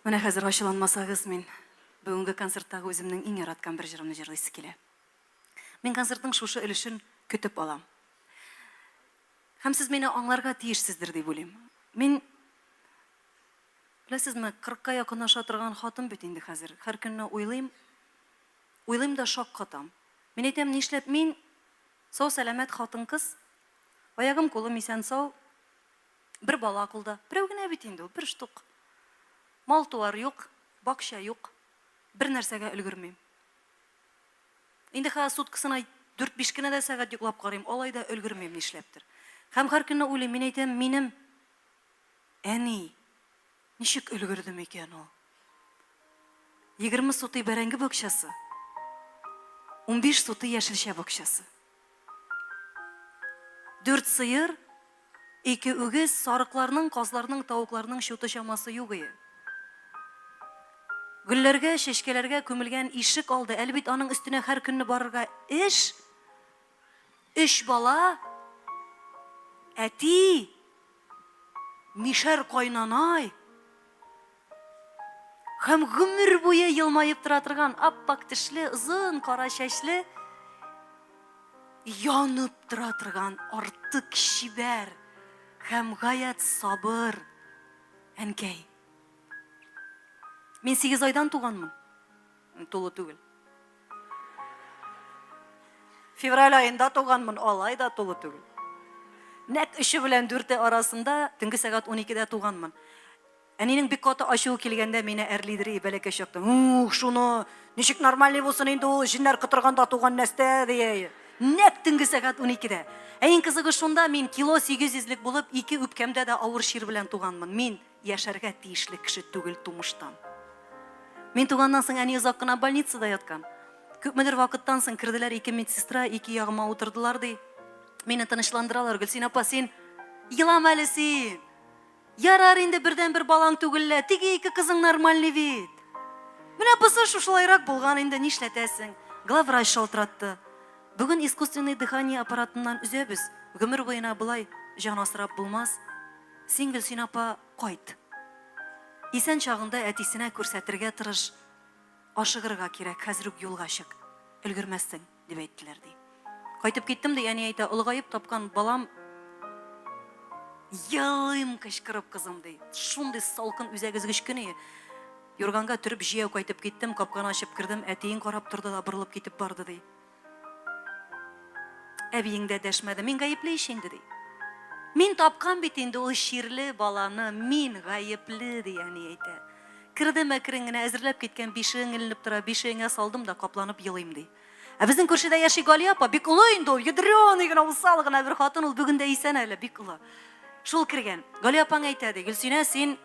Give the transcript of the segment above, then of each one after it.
Менә хәзер ачуланмасагыз, мин бүгенге концерттагы үземнең иң яраткан бер җырымны җырлыйсы килә. Мин концертның шушы өлешен көтеп алам. Һәм сез мине аңларга тиешсездер дип уйлыйм. Мин беләсезме, 40-ка якынлаша торган хатын бит инде хәзер. Һәр көнне уйлыйм да шаккатам. Мин әйтәм, нишләп мин сау сәламәт хатын-кыз, аягым кулым исән сау, бер бала кулда, берәү генә бит инде ул, бер штук. Мал туар юк, бакча юк, бер нәрсәгә өлгермим. Инде хәзер суткасына 4-5 кенә дә сәгать йоклап карыйм, алай да өлгермим нишләптер. Һәм һәр көнне уйлыйм, мин әйтәм, минем әни ничек өлгерде микән ул? 20 сутый бәрәңге бакчасы, 15 сутый яшелчә бакчасы. 4 сыер, 2 үгез, сарыкларның, казларның, тавыкларның шуты чамасы юк иде. Гөлләргә, чәчкәләргә күмелгән ишек алды. Әлбит аның өстенә һәр көнне барырга эш. 3 бала, әти, мишәр кайнанай. Һәм гомер буе елмаеп тора торган аппак тешле, озын кара чәчле, янып тора торган артык чибәр һәм гаять сабыр әнкәй. Мин 8 айдан туганмын. Тулы түгел. Февраль айында туганмын, алай да тулы түгел. Нәк 3 белән 4 арасында төнге сәгать 12-дә туганмын. Әнинең бик каты ачуы килгәндә мине әрлидер бәләкәй чакта. Шуны ничек нормальный булсын инде ул җиннәр кытырганда туган нәрсә дия. Нәк төнге сәгать 12-дә. Иң кызыгы шунда, мин кило 800-лек булып, 2 үпкәмдә дә авыр шир белән туганмын. Мин яшәргә тиешле кеше түгел тумыштан. Мин туганнан соң әни озак кына больницада яткан. Күпмедер вакыттан соң керделәр 2 медсестра, 2 ягыма утырдылар ди. Мине тынычландыралар. Гөлсин апа, син елама әле син. Ярар инде бердән-бер балаң түгеллә. Теге 2 кызың нормальный бит. Менә бусы шушылайрак булган инде, нишләтәсең? Главврач шалтыратты. Бүген искусственный дыхание аппаратыннан үзәбез. Гомер буена булай җан асрап булмас. Син, Гөлсин апа, кайт. Исән чагында әтисенә күрсәтергә тырыш. Ашыгырга кирәк, хәзер үк юлга чык. Өлгермәссең, дип әйттеләр ди. Кайтып киттем ди, әни әйтә, улгайып тапкан балам ялым кычкырып кызым ди. Шундый салкын үзәгезгеч көне. Юрганга төреп җыяу кайтып киттем, капканы ачып кирдем, әтиең карап торды да борылып китеп барды ди. Әбиең дә дәшмәде, мин гаепле ич инде ди. Мин тапкан бит инде ул ширле баланы, мин гаепле ди, әни әйтә. Кирдем әкрен-генә әзерләп киткән бишең эленеп тора, бишеңә салдым да капланып елыйм ди. Безнең күршедә яши Галия апа, бик улы инде ул, ядрёный гына усал гына бер хатын, ул бүген дә исән әле, бик улы. Шул кергән. Галия апаң әйтә ди, Гөлсинә, син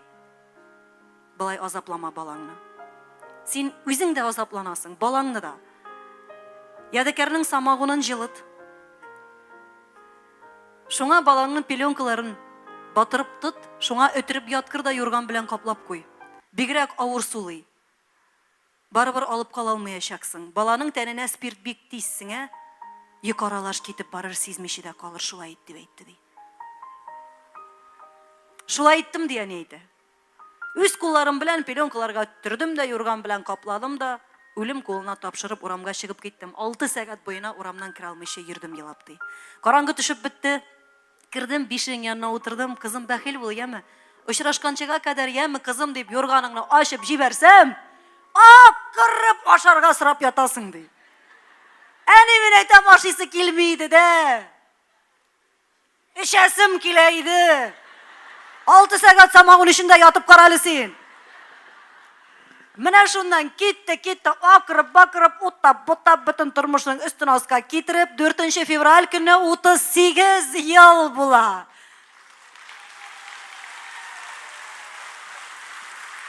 былай азаплама балаңны. Син үзең дә азапланасың, балаңны да. Ядыкәрнең самагынын җылыт. Шуңа балаңның пеленкаларын батырып тот, шуңа өтіріп яткыр да юрган белән каплап куй. Бигрәк авыр сулый. Барыбер алып кала алмаячаксың. Баланың тәненә спирт бик тиз сеңә, йөк аралаш китеп барыр, сизмичә дә калыр, шулай ит дип әйтте ди. Шулай иттем ди, әни әйтә. Үз кулларым белән пеленкаларга төрдем дә, юрган белән капладым да, үлем кулына тапшырып урамга чыгып киттем. 6 сәгать буена урамнан кирә алмыйча йөрдем елап ди. Караңгы төшеп бетте. Кирдем, бишең янына утырдым, кызым бәхил бул, яме. Очрашканчыга кадәр, яме кызым дип юрганыңны ачып җибәрсәм, акырып ашарга сырап ятасың ди. Әни, мин әйтәм, ашыйсы килми иде дә. Эчәсем килә иде. 6 сәгать самагын эчендә ятып каралы син. Менә шуннан китте, акырып, уттап, бөтен тормышның өстен аска китереп, 4 февраль көне 38 ел була.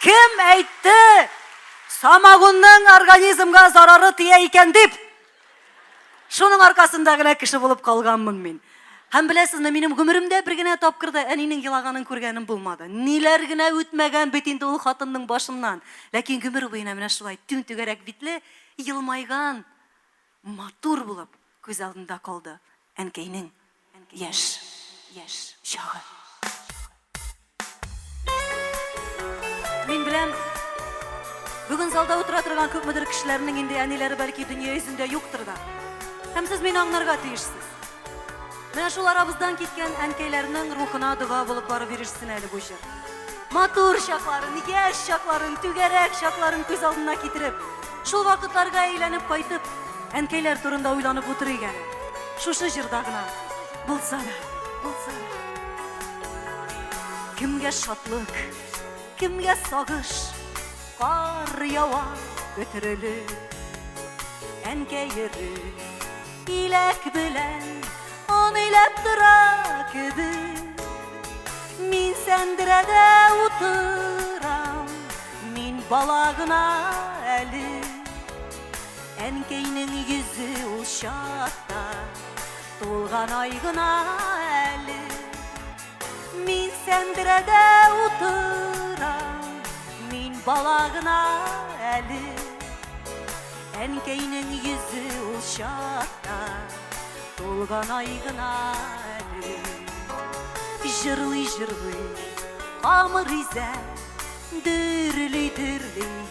Кем әйтте? Самагынның организмга зарары тия икән дип. Шуның аркасында гына кеше булып калганмын мин. Һәм беләсезме, минем гомеремдә бер генә тапкырда әнинең елаганын күргәнем булмады. Ниләр генә үтмәгән бит инде ул хатынның башыннан. Ләкин гомер буена менә шулай түн-түгәрәк битле, елмайган, матур булып күз алдында калды әнкәйнең яшь чагы. Мин беләм, Bugün залда отыра тұрған көп müdür kişilerinin indi әнелері бәлки dünya yüzünde yoktur da. Hem siz meni anlarga tiyişsiz. Мен шул арабыздан кеткен әнкәйләрнең рухына дуа булып барып биришсин әле бу җыр. Матур шакларын, яшь шакларын, түгәрәк шакларын күз алдына китереп, шул вакытларга әйләнеп кайтып, әнкәйләр турында уйланып утырыйк әле. Шушы җырда гына булса да, булса да. Кемгә шатлык, кемгә сагыш, кар ява бөтерелеп, әнкәйере иләк белән Anılap dura kebir Min sendirede utıram Min balağına eli Enkeynin yüzü uşakta Dolgan aygına eli Min sendirede utıram Min balağına eli Enkeynin yüzü uşakta Dolgan aygına eli Jırlı Kamır ize Dürlü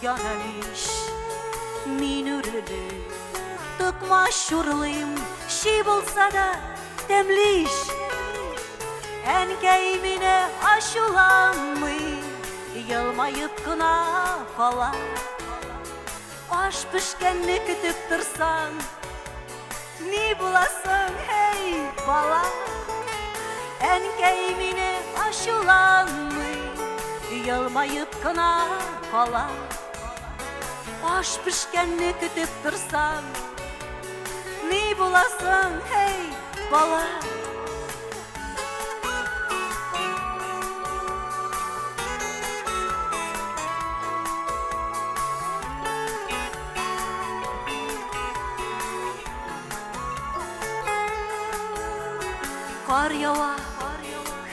yanamış Min ürlü Tıkma şurluyum Şi bulsa da demliş Enkeymine aşulanmı Yılmayıp kına kala Aş pişkenni kütüp dursan Ni bulasın hey bala Enkeymine aşulanmı Yılmayıp kına kala Aş pişkenni kütüp dursan Ni bulasın hey bala Kar yava,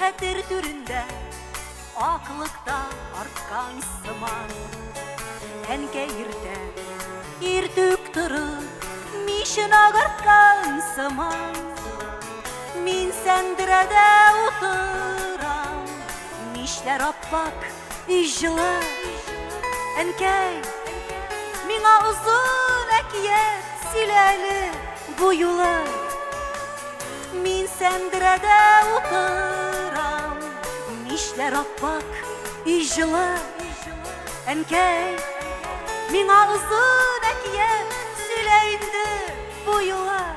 xətir türündə Aqlıqda artqan sıman Ənkəyirdə irtük durub Mişin ağartqan sıman Min səndirədə oturam Mişlər appak, ijlı Ənkəy, minə uzun əkiyyət Siləli, buyulu Min sendirede oturam Mişler appak, ijlı Enkey, min ağzın ekiye Süleyndi bu yıla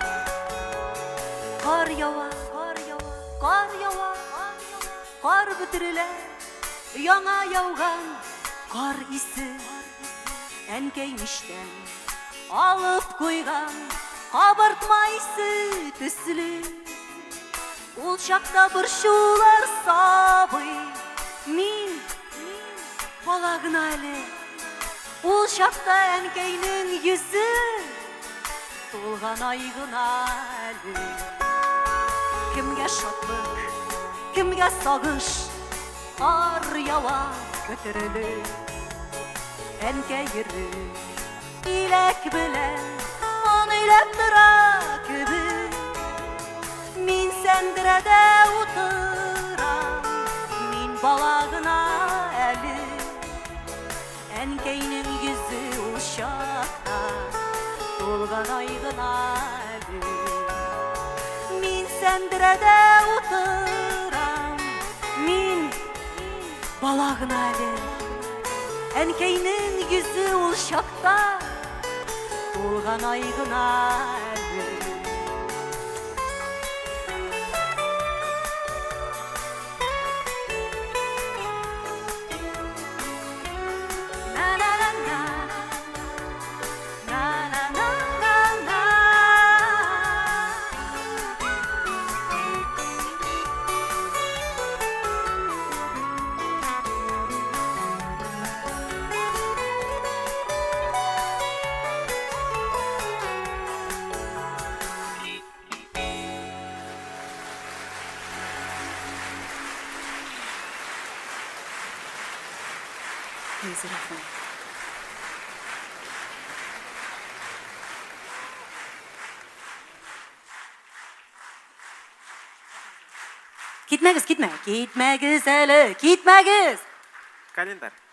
Kar yava, kar yava, kar yava Kar bitirile Yana yavgan Kar isi Enkeymişten Alıp koygan Kabartma isi tüslü Ул шақта бір шулар сабый Min балағын әлі Ул шақта әнкейнің yüzü Толған айғын әлі Кімге шатлық, кімге сағыш Ар ява көтірілі Әнкейірі Иләк білән Anılap dura kübür Min sendirede oturam Min balağına eli Enkeynin yüzü uşakta Dolgan aygına eli Min sendirede oturam Min balağına eli Enkeynin yüzü uşakta Dolgan aygına eli Gitmegiz, gitmegiz, gitmegiz. Kalender.